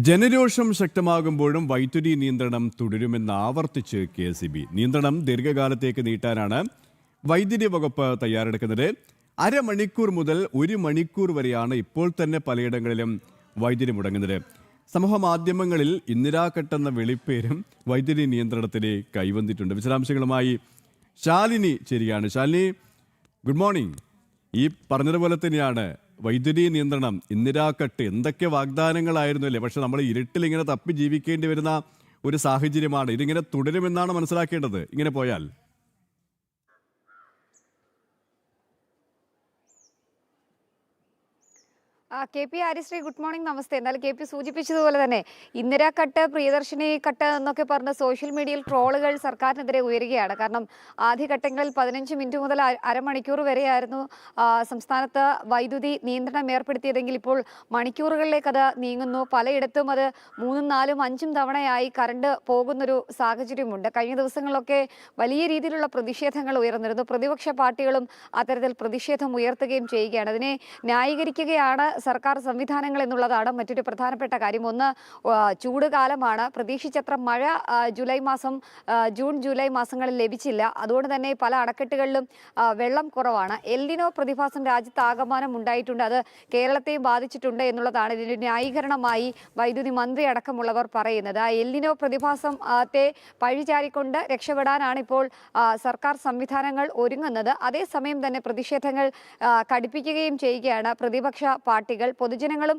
ജനരോഷം ശക്തമാകുമ്പോഴും വൈദ്യുതി നിയന്ത്രണം തുടരുമെന്ന് ആവർത്തിച്ച് KSEB. നിയന്ത്രണം ദീർഘകാലത്തേക്ക് നീട്ടാനാണ് വൈദ്യുതി വകുപ്പ് തയ്യാറെടുക്കുന്നത്. അരമണിക്കൂർ മുതൽ 1 മണിക്കൂർ വരെയാണ് ഇപ്പോൾ തന്നെ പലയിടങ്ങളിലും വൈദ്യുതി മുടങ്ങുന്നത്. സമൂഹ മാധ്യമങ്ങളിൽ ഇന്ദിരാഘട്ടെന്ന വെളിപ്പേരും വൈദ്യുതി നിയന്ത്രണത്തിന് കൈവന്നിട്ടുണ്ട്. വിശദാംശങ്ങളുമായി ശാലിനി ചേരുകയാണ്. Shalini, good morning. ഈ പറഞ്ഞതുപോലെ തന്നെയാണ് വൈദ്യുതി നിയന്ത്രണം, ഇന്ദിരാഘട്ട് എന്തൊക്കെ വാഗ്ദാനങ്ങളായിരുന്നു അല്ലേ? പക്ഷെ നമ്മൾ ഇരുട്ടിൽ ഇങ്ങനെ തപ്പി ജീവിക്കേണ്ടി വരുന്ന ഒരു സാഹചര്യമാണ്. ഇതിങ്ങനെ തുടരുമെന്നാണ് മനസ്സിലാക്കേണ്ടത് ഇങ്ങനെ പോയാൽ. KP ഹരിശ്രീ, ഗുഡ് മോർണിംഗ്, നമസ്തേ. എന്നാലും KP സൂചിപ്പിച്ചതുപോലെ തന്നെ ഇന്ദിരാഘട്ട്, പ്രിയദർശിനി കട്ട് എന്നൊക്കെ പറഞ്ഞ സോഷ്യൽ മീഡിയയിൽ ട്രോളുകൾ സർക്കാരിനെതിരെ ഉയരുകയാണ്. കാരണം ആദ്യഘട്ടങ്ങളിൽ 15 മിനിറ്റ് മുതൽ അരമണിക്കൂർ വരെയായിരുന്നു സംസ്ഥാനത്ത് വൈദ്യുതി നിയന്ത്രണം ഏർപ്പെടുത്തിയതെങ്കിൽ ഇപ്പോൾ മണിക്കൂറുകളിലേക്ക് അത് നീങ്ങുന്നു. പലയിടത്തും അത് 3, 4, 5 തവണയായി കറണ്ട് പോകുന്നൊരു സാഹചര്യമുണ്ട്. കഴിഞ്ഞ ദിവസങ്ങളിലൊക്കെ വലിയ രീതിയിലുള്ള പ്രതിഷേധങ്ങൾ ഉയർന്നിരുന്നു. പ്രതിപക്ഷ പാർട്ടികളും അത്തരത്തിൽ പ്രതിഷേധം ഉയർത്തുകയും ചെയ്യുകയാണ്. അതിനെ ന്യായീകരിക്കുകയാണ് സർക്കാർ സംവിധാനങ്ങൾ എന്നുള്ളതാണ് മറ്റൊരു പ്രധാനപ്പെട്ട കാര്യം. ഒന്ന്, ചൂട് കാലമാണ്. പ്രതീക്ഷിച്ചത്ര മഴ ജൂൺ ജൂലൈ മാസങ്ങളിൽ ലഭിച്ചില്ല. അതുകൊണ്ട് തന്നെ പല അണക്കെട്ടുകളിലും വെള്ളം കുറവാണ്. എൽനിനോ പ്രതിഭാസം രാജ്യത്താകമാനം ഉണ്ടായിട്ടുണ്ട്. അത് കേരളത്തെയും ബാധിച്ചിട്ടുണ്ട് എന്നുള്ളതാണ് ഇതിൻ്റെ ന്യായീകരണമായി വൈദ്യുതി മന്ത്രി അടക്കമുള്ളവർ പറയുന്നത്. ആ എൽനിനോ പ്രതിഭാസത്തെ പഴിചാരിക്കൊണ്ട് രക്ഷപ്പെടാനാണ് ഇപ്പോൾ സർക്കാർ സംവിധാനങ്ങൾ ഒരുങ്ങുന്നത്. അതേസമയം തന്നെ പ്രതിഷേധങ്ങൾ കടുപ്പിക്കുകയും ചെയ്യുകയാണ് പ്രതിപക്ഷ പാർട്ടികൾ. പൊതുജനങ്ങളും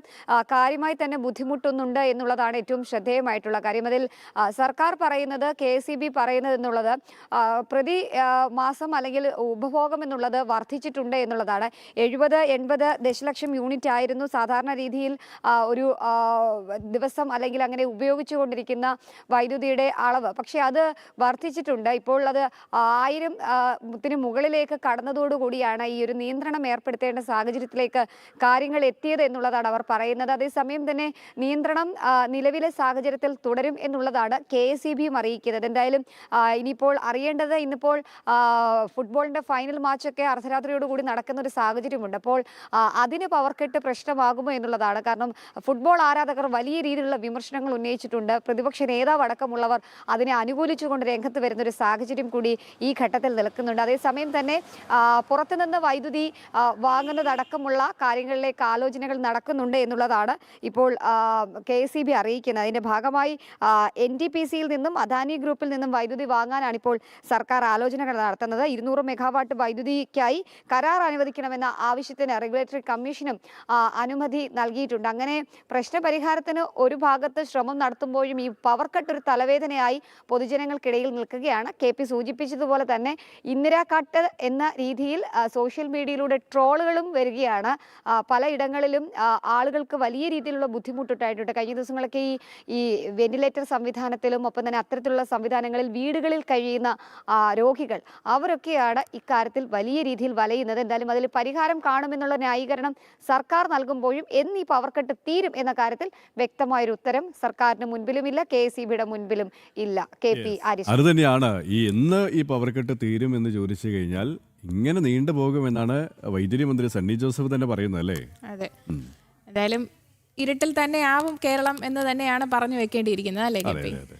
കാര്യമായി തന്നെ ബുദ്ധിമുട്ടുന്നുണ്ട് എന്നുള്ളതാണ് ഏറ്റവും ശ്രദ്ധേയമായിട്ടുള്ള കാര്യം. അതിൽ സർക്കാർ പറയുന്നത്, KSEB പറയുന്നത് എന്നുള്ളത് പ്രതി മാസം അല്ലെങ്കിൽ ഉപഭോഗം എന്നുള്ളത് വർദ്ധിച്ചിട്ടുണ്ട് എന്നുള്ളതാണ്. 70-80 ദശലക്ഷം യൂണിറ്റ് ആയിരുന്നു സാധാരണ രീതിയിൽ ഒരു ദിവസം അല്ലെങ്കിൽ അങ്ങനെ ഉപയോഗിച്ചുകൊണ്ടിരിക്കുന്ന വൈദ്യുതിയുടെ അളവ്. പക്ഷേ അത് വർദ്ധിച്ചിട്ടുണ്ട്. ഇപ്പോൾ അത് 1000-ത്തിന് മുകളിലേക്ക് കടന്നതോടുകൂടിയാണ് ഈ ഒരു നിയന്ത്രണം ഏർപ്പെടുത്തേണ്ട സാഹചര്യത്തിലേക്ക് കാര്യങ്ങൾ എത്തിയത് എന്നുള്ളതാണ് അവർ പറയുന്നത്. അതേസമയം തന്നെ നിയന്ത്രണം നിലവിലെ സാഹചര്യത്തിൽ തുടരും എന്നുള്ളതാണ് KSEBയും അറിയിക്കുന്നത്. എന്തായാലും ഇനിയിപ്പോൾ അറിയേണ്ടത്, ഇന്നിപ്പോൾ ഫുട്ബോളിന്റെ ഫൈനൽ മാച്ചൊക്കെ അർദ്ധരാത്രിയോടുകൂടി നടക്കുന്ന ഒരു സാഹചര്യമുണ്ട്. അപ്പോൾ അതിന് പവർ കട്ട് പ്രശ്നമാകുമോ എന്നുള്ളതാണ്. കാരണം ഫുട്ബോൾ ആരാധകർ വലിയ രീതിയിലുള്ള വിമർശനങ്ങൾ ഉന്നയിച്ചിട്ടുണ്ട്. പ്രതിപക്ഷ നേതാവ് അടക്കമുള്ളവർ അതിനെ അനുകൂലിച്ചുകൊണ്ട് രംഗത്ത് വരുന്ന ഒരു സാഹചര്യം കൂടി ഈ ഘട്ടത്തിൽ നിൽക്കുന്നുണ്ട്. അതേസമയം തന്നെ പുറത്തുനിന്ന് വൈദ്യുതി വാങ്ങുന്നതടക്കമുള്ള കാര്യങ്ങളിലേക്ക് ആലോചനകൾ നടക്കുന്നുണ്ട് എന്നുള്ളതാണ് ഇപ്പോൾ KSEB അറിയിക്കുന്നത്. അതിന്റെ ഭാഗമായി NTPCയിൽ നിന്നും അദാനി ഗ്രൂപ്പിൽ നിന്നും വൈദ്യുതി വാങ്ങാനാണ് ഇപ്പോൾ സർക്കാർ ആലോചനകൾ നടത്തുന്നത്. 200 മെഗാവാട്ട് വൈദ്യുതിക്കായി കരാർ അനുവദിക്കണമെന്ന ആവശ്യത്തിന് റെഗുലേറ്ററി കമ്മീഷനും അനുമതി നൽകിയിട്ടുണ്ട്. അങ്ങനെ പ്രശ്നപരിഹാരത്തിന് ഒരു ഭാഗത്ത് ശ്രമം നടത്തുമ്പോഴും ഈ പവർ കട്ട് ഒരു തലവേദനയായി പൊതുജനങ്ങൾക്കിടയിൽ നിൽക്കുകയാണ്. KP സൂചിപ്പിച്ചതുപോലെ തന്നെ ഇന്ദിരാഘട്ട് എന്ന രീതിയിൽ സോഷ്യൽ മീഡിയയിലൂടെ ട്രോളുകളും വരികയാണ്. പലയിടങ്ങളിലും ആളുകൾക്ക് വലിയ രീതിയിലുള്ള ബുദ്ധിമുട്ടുണ്ടായിട്ടുണ്ട്. കഴിഞ്ഞ ദിവസങ്ങളൊക്കെ ഈ വെന്റിലേറ്റർ സംവിധാനത്തിലും ഒപ്പം തന്നെ അത്തരത്തിലുള്ള സംവിധാനങ്ങളിൽ വീടുകളിൽ കഴിയുന്ന രോഗികൾ, അവരൊക്കെയാണ് ഇക്കാര്യത്തിൽ വലിയ രീതിയിൽ വലയുന്നത്. എന്തായാലും അതിൽ പരിഹാരം കാണുമെന്നുള്ള ന്യായീകരണം സർക്കാർ നൽകുമ്പോഴും എന്ന് ഈ പവർ കട്ട് തീരും എന്ന കാര്യത്തിൽ വ്യക്തമായൊരു ഉത്തരം സർക്കാരിന് മുൻപിലുമില്ല, KSEBയുടെ മുൻപിലും ഇല്ല. KP അത് തന്നെയാണ് എന്ന് ഈ പവർ കട്ട് തീരും എന്ന് ചോദിച്ചു കഴിഞ്ഞാൽ ഇങ്ങനെ നീണ്ടുപോകുമെന്നാണ് വൈദ്യുതി മന്ത്രി സണ്ണി ജോസഫ് തന്നെ പറയുന്നത് അല്ലേ? അതെ, എന്തായാലും ഇരുട്ടിൽ തന്നെ ആവും കേരളം എന്ന് തന്നെയാണ് പറഞ്ഞു വെക്കേണ്ടിയിരിക്കുന്നത് അല്ലേ KP?